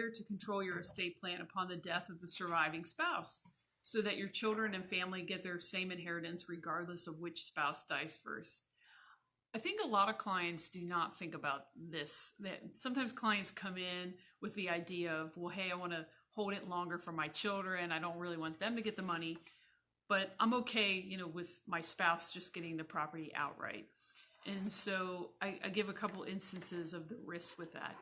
together to control your estate plan upon the death of the surviving spouse, so that your children and family get their same inheritance regardless of which spouse dies first. I think a lot of clients do not think about this. That sometimes clients come in with the idea of, well, hey, I want to hold it longer for my children. I don't really want them to get the money, but I'm okay, with my spouse just getting the property outright. And so I give a couple instances of the risks with that.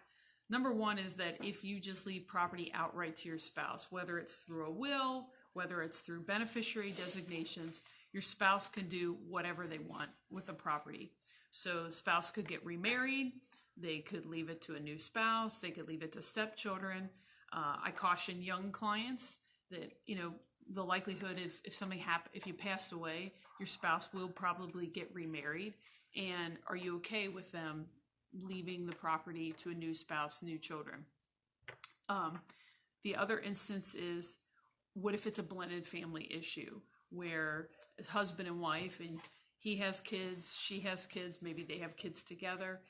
Number one is that if you just leave property outright to your spouse, whether it's through a will, whether it's through beneficiary designations, your spouse can do whatever they want with the property. So the spouse could get remarried, they could leave it to a new spouse, they could leave it to stepchildren. I caution young clients that, the likelihood if something happened, if you passed away, your spouse will probably get remarried. And are you okay with them leaving the property to a new spouse, new children? The other instance is, what if it's a blended family issue where it's husband and wife and he has kids, she has kids, maybe they have kids together.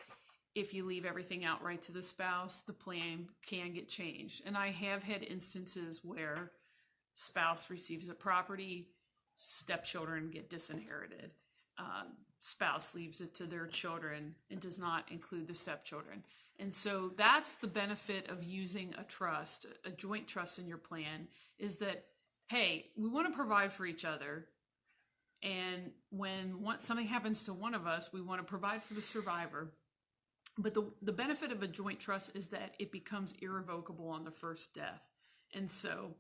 If you leave everything outright to the spouse, the plan can get changed. And I have had instances where spouse receives a property, stepchildren get disinherited. Spouse leaves it to their children and does not include the stepchildren. And so that's the benefit of using a trust, a joint trust in your plan, is that, hey, we want to provide for each other. And when something happens to one of us, we want to provide for the survivor. But the benefit of a joint trust is that it becomes irrevocable on the first death. And so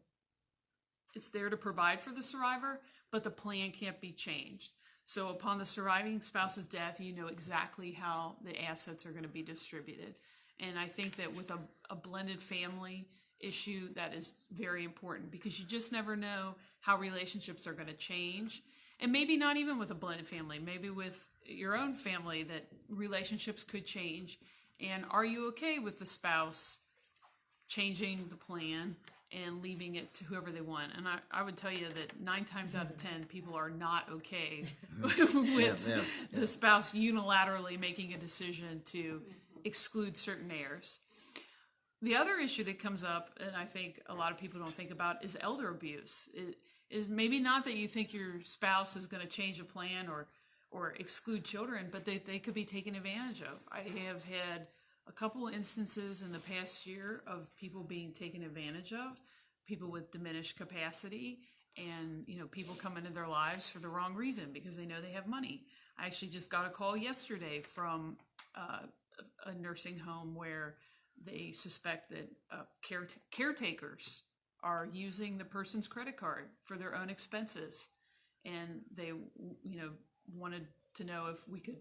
it's there to provide for the survivor, but the plan can't be changed. So upon the surviving spouse's death, you know exactly how the assets are going to be distributed. And I think that with a blended family issue, that is very important, because you just never know how relationships are going to change. And maybe not even with a blended family, maybe with your own family, that relationships could change. And are you okay with the spouse changing the plan and leaving it to whoever they want? And I would tell you that 9 times out of 10, people are not okay with the spouse unilaterally making a decision to exclude certain heirs. The other issue that comes up, and I think a lot of people don't think about, is elder abuse. It is maybe not that you think your spouse is going to change a plan or exclude children, but they could be taken advantage of. I have had a couple of instances in the past year of people being taken advantage of, people with diminished capacity, and people come into their lives for the wrong reason because they know they have money. I actually just got a call yesterday from a nursing home where they suspect that caretakers are using the person's credit card for their own expenses, and they wanted to know if we could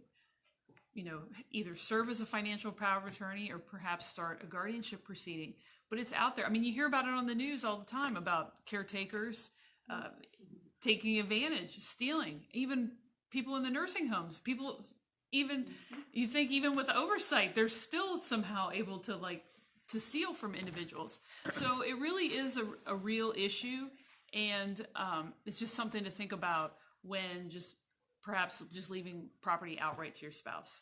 either serve as a financial power of attorney or perhaps start a guardianship proceeding. But it's out there. I mean, you hear about it on the news all the time about caretakers taking advantage, stealing, even people in the nursing homes. People, even you think even with oversight, they're still somehow able to steal from individuals. So it really is a real issue, and it's just something to think about when perhaps just leaving property outright to your spouse.